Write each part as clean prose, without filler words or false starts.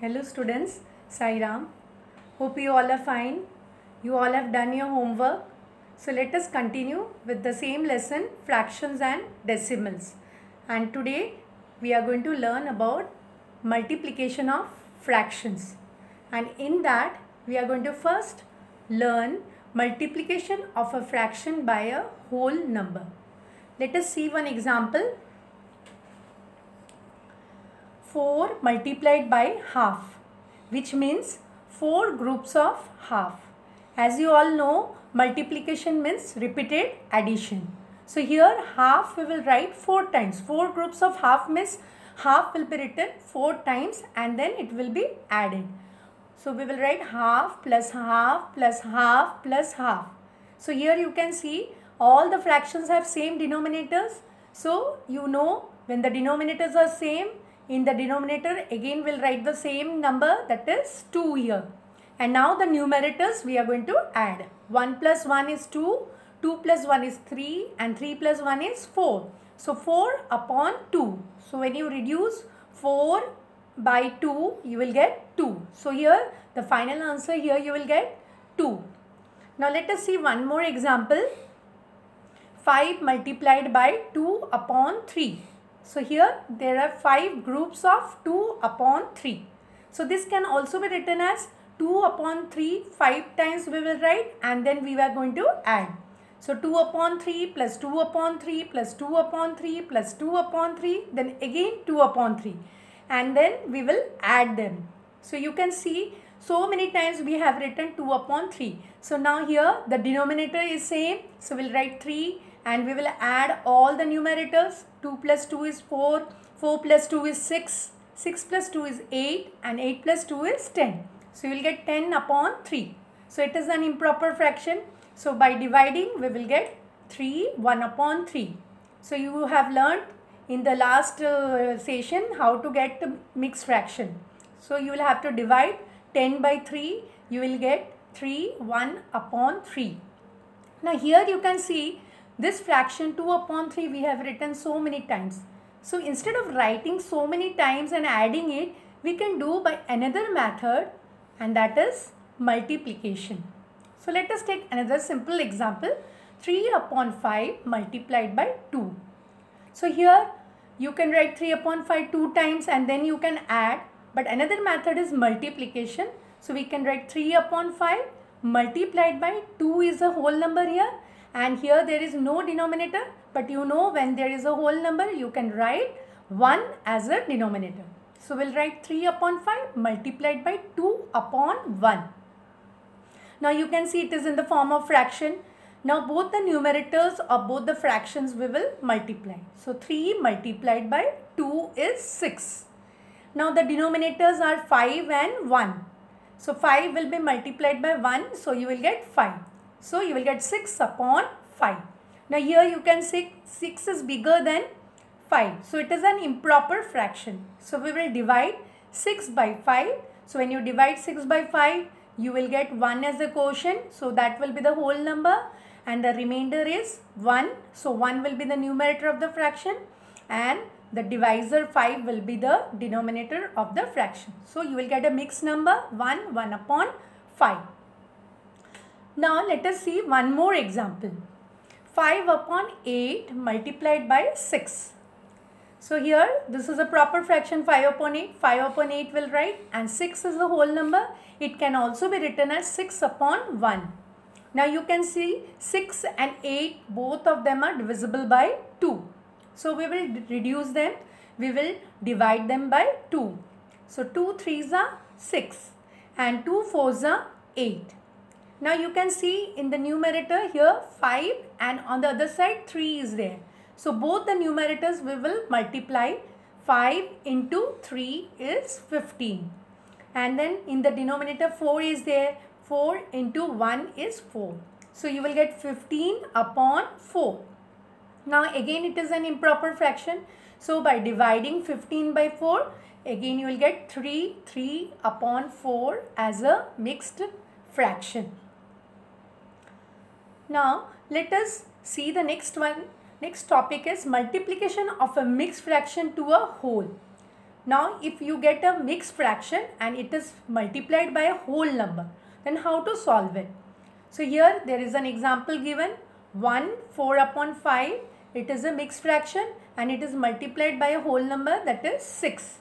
Hello students, Sai Ram. Hope you all are fine. You all have done your homework. So let us continue with the same lesson, fractions and decimals. And today we are going to learn about multiplication of fractions. And in that we are going to first learn multiplication of a fraction by a whole number. Let us see one example. 4 multiplied by half, which means 4 groups of half. As you all know, multiplication means repeated addition. So here half we will write 4 times. 4 groups of half means half will be written 4 times and then it will be added. So we will write half plus half plus half plus half. So here you can see all the fractions have same denominators. So you know when the denominators are same, in the denominator again we'll write the same number, that is 2 here. And now the numerators we are going to add. 1 plus 1 is 2, 2 plus 1 is 3 and 3 plus 1 is 4. So 4 upon 2. So when you reduce 4 by 2 you will get 2. So here the final answer here you will get 2. Now let us see one more example. 5 multiplied by 2 upon 3. So here there are 5 groups of 2 upon 3. So this can also be written as 2 upon 3, 5 times we will write and then we are going to add. So 2 upon 3 plus 2 upon 3 plus 2 upon 3 plus 2 upon 3, then again 2 upon 3 and then we will add them. So you can see so many times we have written 2 upon 3. So now here the denominator is same. So we'll write 3 and we will add all the numerators. 2 plus 2 is 4, 4 plus 2 is 6, 6 plus 2 is 8 and 8 plus 2 is 10. So you will get 10 upon 3. So it is an improper fraction. So by dividing we will get 3, 1 upon 3. So you have learned in the last session how to get the mixed fraction. So you will have to divide 10 by 3, you will get 3, 1 upon 3. Now here you can see this fraction 2 upon 3 we have written so many times. So instead of writing so many times and adding it, we can do by another method, and that is multiplication. So let us take another simple example. 3 upon 5 multiplied by 2. So here you can write 3 upon 5 2 times and then you can add. But another method is multiplication. So we can write 3 upon 5 multiplied by 2 is a whole number here. And here there is no denominator, but you know when there is a whole number you can write 1 as a denominator. So we'll write 3 upon 5 multiplied by 2 upon 1. Now you can see it is in the form of fraction. Now both the numerators of both the fractions we will multiply. So 3 multiplied by 2 is 6. Now the denominators are 5 and 1. So 5 will be multiplied by 1, so you will get 5. So you will get 6 upon 5. Now here you can see 6 is bigger than 5. So it is an improper fraction. So we will divide 6 by 5. So when you divide 6 by 5, you will get 1 as a quotient. So that will be the whole number and the remainder is 1. So 1 will be the numerator of the fraction and the divisor 5 will be the denominator of the fraction. So you will get a mixed number 1, 1 upon 5. Now let us see one more example. 5 upon 8 multiplied by 6. So here this is a proper fraction 5 upon 8. 5 upon 8 will write and 6 is the whole number. It can also be written as 6 upon 1. Now you can see 6 and 8 both of them are divisible by 2. So we will reduce them. We will divide them by 2. So 2 3s are 6 and 2 4s are 8. Now you can see in the numerator here 5 and on the other side 3 is there. So both the numerators we will multiply. 5 into 3 is 15. And then in the denominator 4 is there. 4 into 1 is 4. So you will get 15 upon 4. Now again it is an improper fraction. So by dividing 15 by 4, again you will get 3 upon 4 as a mixed fraction. Now let us see the next one. Next topic is multiplication of a mixed fraction to a whole. Now if you get a mixed fraction and it is multiplied by a whole number, then how to solve it? So here there is an example given, 1 4 upon 5. It is a mixed fraction and it is multiplied by a whole number, that is 6.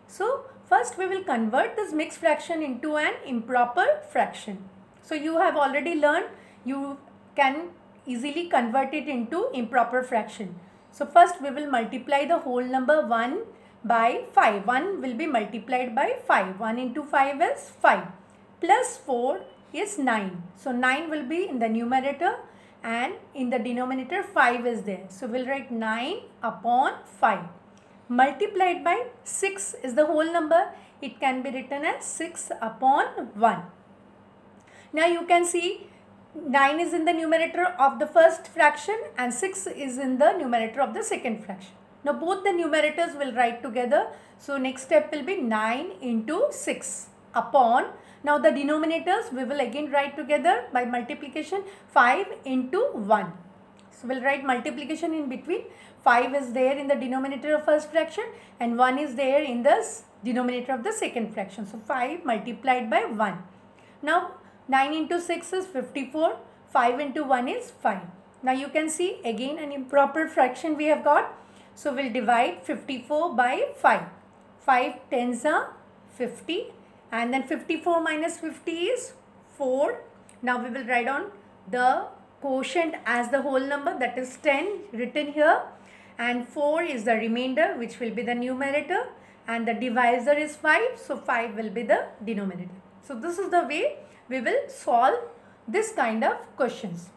So first we will convert this mixed fraction into an improper fraction. So you have already learned you can easily convert it into improper fraction. So first we will multiply the whole number 1 by 5. 1 will be multiplied by 5. 1 into 5 is 5. Plus 4 is 9. So 9 will be in the numerator and in the denominator 5 is there. So we'll write 9 upon 5. Multiplied by 6 is the whole number. It can be written as 6 upon 1. Now you can see 9 is in the numerator of the first fraction and 6 is in the numerator of the second fraction. Now both the numerators will write together. So next step will be 9 into 6 upon. Now the denominators we will again write together by multiplication, 5 into 1. So we'll write multiplication in between. 5 is there in the denominator of first fraction and 1 is there in the denominator of the second fraction. So 5 multiplied by 1. Now 9 into 6 is 54. 5 into 1 is 5. Now you can see again an improper fraction we have got. So we'll divide 54 by 5. 5 tens are 50 and then 54 minus 50 is 4. Now we will write on the quotient as the whole number, that is 10 written here, and 4 is the remainder which will be the numerator and the divisor is 5. So 5 will be the denominator. So this is the way we will solve this kind of questions.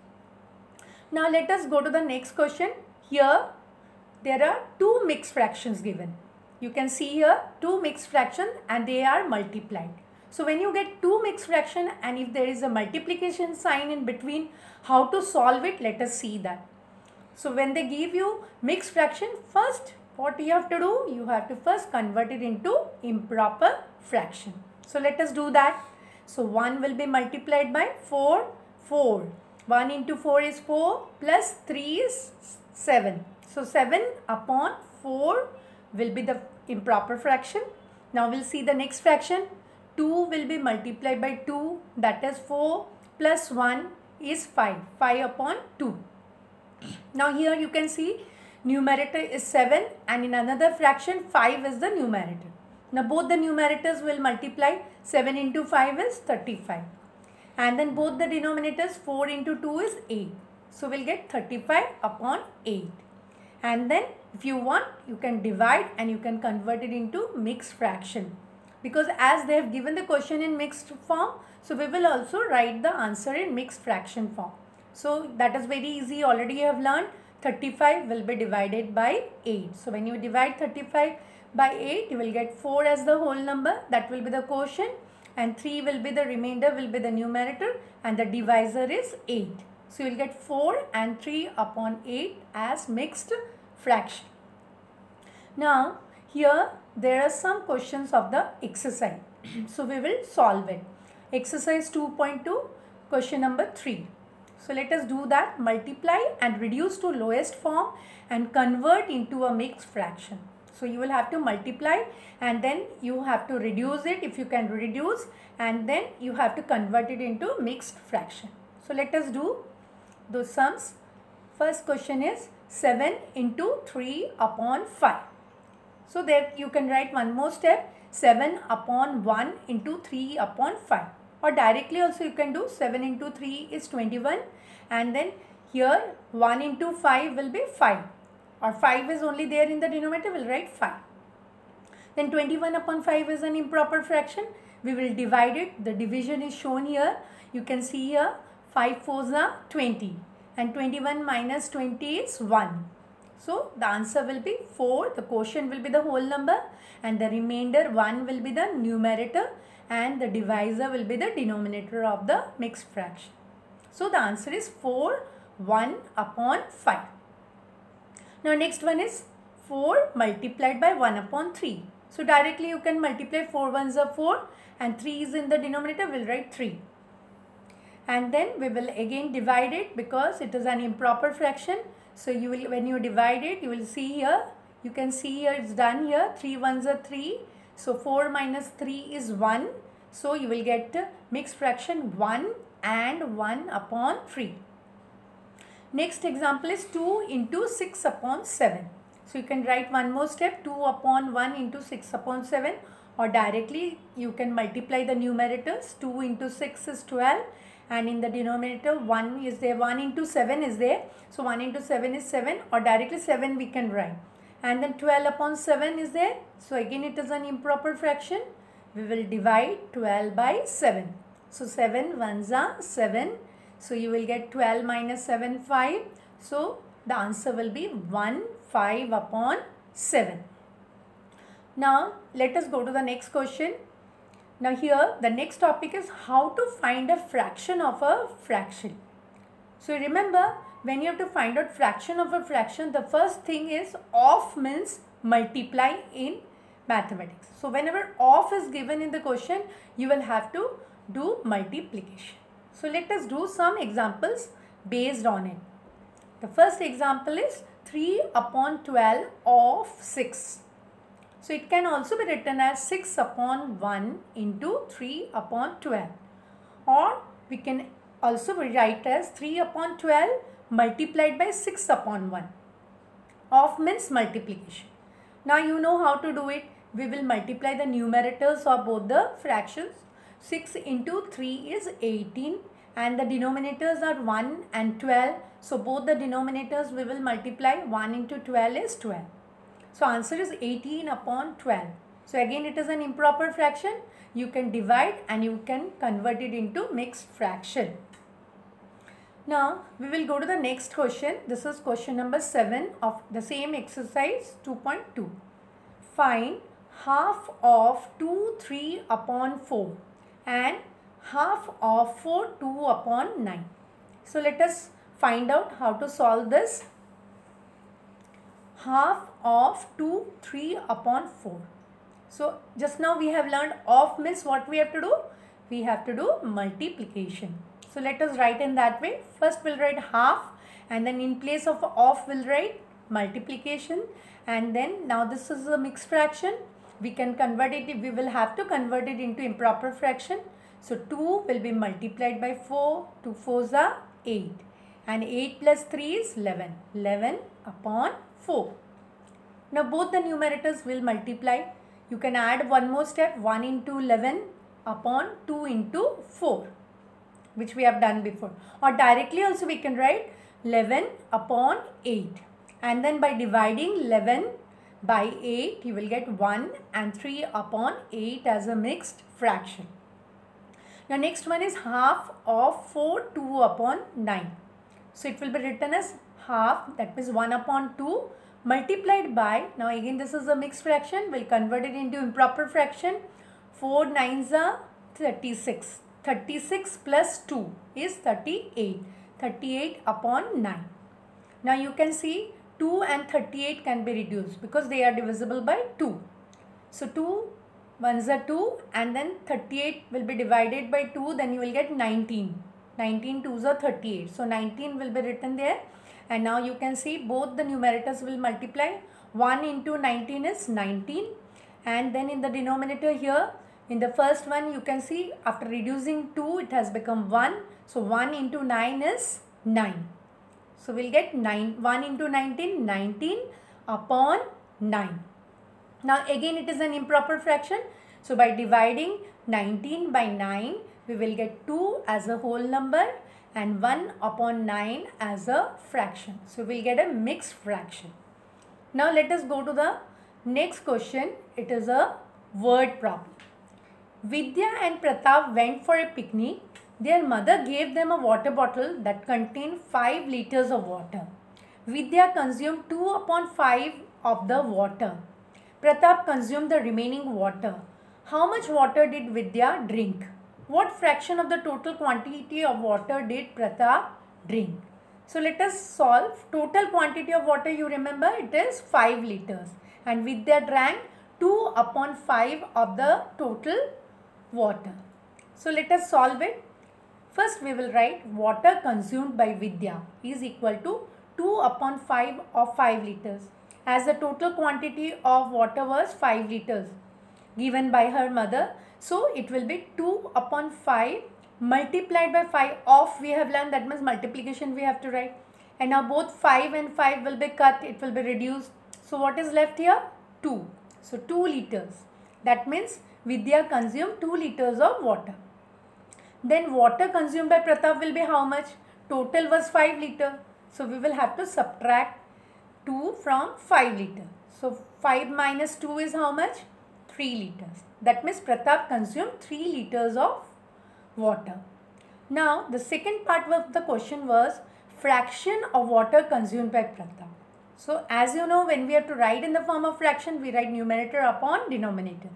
Now let us go to the next question. Here there are two mixed fractions given. You can see here two mixed fractions and they are multiplied. So when you get two mixed fraction and if there is a multiplication sign in between, how to solve it? Let us see that. So when they give you mixed fraction, first what you have to do? You have to first convert it into improper fraction. So let us do that. So 1 will be multiplied by 4. 4. 1 into 4 is 4 plus 3 is 7. So 7 upon 4 will be the improper fraction. Now we'll see the next fraction. 2 will be multiplied by 2, that is 4 plus 1 is 5. 5 upon 2. Now here you can see numerator is 7 and in another fraction 5 is the numerator. Now both the numerators will multiply. 7 into 5 is 35. And then both the denominators, 4 into 2 is 8. So we'll get 35 upon 8. And then if you want, you can divide and you can convert it into mixed fraction. Because as they have given the question in mixed form, so we will also write the answer in mixed fraction form. So that is very easy. Already you have learned 35 will be divided by 8. So when you divide 35 by 8, you will get 4 as the whole number. That will be the quotient. And 3 will be the remainder, will be the numerator. And the divisor is 8. So you will get 4 and 3 upon 8 as mixed fraction. Now here there are some questions of the exercise. So we will solve it. Exercise 2.2, question number 3. So let us do that. Multiply and reduce to lowest form and convert into a mixed fraction. So you will have to multiply and then you have to reduce it if you can reduce, and then you have to convert it into mixed fraction. So let us do those sums. First question is 7 into 3 upon 5. So there you can write one more step, 7 upon 1 into 3 upon 5. Or directly also you can do 7 into 3 is 21 and then here 1 into 5 will be 5. Or 5 is only there in the denominator, we'll write 5. Then 21 upon 5 is an improper fraction. We will divide it. The division is shown here. You can see here 5 fours are 20 and 21 minus 20 is 1. So the answer will be 4. The quotient will be the whole number and the remainder 1 will be the numerator and the divisor will be the denominator of the mixed fraction. So the answer is 4, 1 upon 5. Now next one is 4 multiplied by 1 upon 3. So directly you can multiply 4 ones are 4 and 3 is in the denominator, we'll write 3. And then we will again divide it because it is an improper fraction. So you will, when you divide it, you will see here You can see here it's done here. 3 ones are 3. So 4 minus 3 is 1. So you will get mixed fraction 1 and 1 upon 3. Next example is 2 into 6 upon 7. So you can write one more step, 2 upon 1 into 6 upon 7, or directly you can multiply the numerators. 2 into 6 is 12 and in the denominator 1 is there, 1 into 7 is there. So 1 into 7 is 7, or directly 7 we can write. And then 12 upon 7 is there. So again it is an improper fraction. We will divide 12 by 7. So 7 ones are 7. So you will get 12 minus 7, 5. So the answer will be 1, 5 upon 7. Now let us go to the next question. Now here the next topic is how to find a fraction of a fraction. So remember, when you have to find out fraction of a fraction, the first thing is of means multiply in mathematics. So whenever of is given in the question, you will have to do multiplication. So let us do some examples based on it. The first example is 3 upon 12 of 6. So it can also be written as 6 upon 1 into 3 upon 12. Or we can also write as 3 upon 12 multiplied by 6 upon 1. Of means multiplication. Now you know how to do it. We will multiply the numerators of both the fractions. 6 into 3 is 18 and the denominators are 1 and 12. So both the denominators we will multiply. 1 into 12 is 12. So answer is 18 upon 12. So again it is an improper fraction. You can divide and you can convert it into mixed fraction. Now we will go to the next question. This is question number 7 of the same exercise 2.2. Find half of 2 3 upon 4 and half of 4 2 upon 9. So let us find out how to solve this. Half of 2 3 upon 4. So just now we have learned of means what we have to do? We have to do multiplication. So let us write in that way. First we'll write half and then in place of we'll write multiplication, and then now this is a mixed fraction. We can convert it, we will have to convert it into improper fraction. So 2 will be multiplied by 4, 2 4s are 8 and 8 plus 3 is 11, 11 upon 4. Now both the numerators will multiply. You can add one more step, 1 into 11 upon 2 into 4, which we have done before, or directly also we can write 11 upon 8, and then by dividing 11 by 8 you will get 1 and 3 upon 8 as a mixed fraction. Now next one is half of 4 2 upon 9. So it will be written as half, that means 1 upon 2 multiplied by, now again this is a mixed fraction, we'll convert it into improper fraction. 4 9s are 36. 36 plus 2 is 38. 38 upon 9. Now you can see 2 and 38 can be reduced because they are divisible by 2. So 2 ones are 2 and then 38 will be divided by 2, then you will get 19. 19 2s are 38. So 19 will be written there, and now you can see both the numerators will multiply. 1 into 19 is 19, and then in the denominator here, in the first one you can see after reducing 2 it has become 1. So 1 into 9 is 9. So we'll get 1 into 19, 19 upon 9. Now again it is an improper fraction. So by dividing 19 by 9 we will get 2 as a whole number and 1 upon 9 as a fraction. So we'll get a mixed fraction. Now let us go to the next question. It is a word problem. Vidya and Pratap went for a picnic. Their mother gave them a water bottle that contained 5 liters of water. Vidya consumed 2 upon 5 of the water. Pratap consumed the remaining water. How much water did Vidya drink? What fraction of the total quantity of water did Pratap drink? So let us solve. Total quantity of water, you remember, it is 5 liters. And Vidya drank 2 upon 5 of the total water. So let us solve it. First we will write water consumed by Vidya is equal to 2 upon 5 of 5 liters. as the total quantity of water was 5 liters given by her mother. So it will be 2 upon 5 multiplied by 5 of, we have learned, that means multiplication we have to write. And now both 5 and 5 will be cut, it will be reduced. So what is left here? 2. So 2 liters. That means Vidya consumed 2 liters of water. Then water consumed by Pratap will be how much? Total was 5 liter. So we will have to subtract 2 from 5 liter. So 5 minus 2 is how much? 3 liters. That means Pratap consumed 3 liters of water. Now the second part of the question was fraction of water consumed by Pratap. So as you know, when we have to write in the form of fraction, we write numerator upon denominator.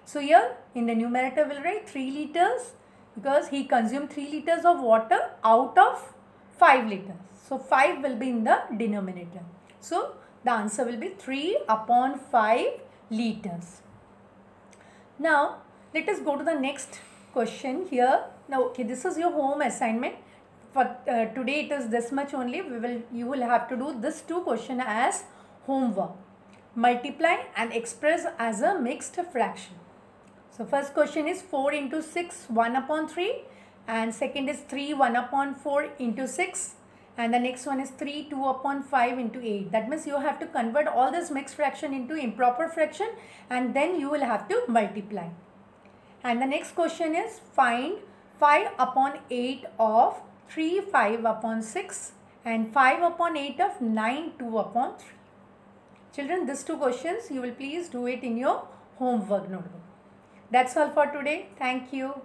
So here in the numerator we'll write 3 liters because he consumed 3 liters of water out of 5 liters. So 5 will be in the denominator. So the answer will be 3 upon 5 liters. Now let us go to the next question here. Now okay, this is your home assignment. For today it is this much only. You will have to do this 2 question as homework. Multiply and express as a mixed fraction. So first question is 4 into 6 1 upon 3, and second is 3 1 upon 4 into 6, and the next one is 3 2 upon 5 into 8. That means you have to convert all this mixed fraction into improper fraction and then you will have to multiply. And the next question is find 5 upon 8 of 3 5 upon 6 and 5 upon 8 of 9 2 upon 3. Children, these 2 questions you will please do it in your homework notebook. That's all for today. Thank you.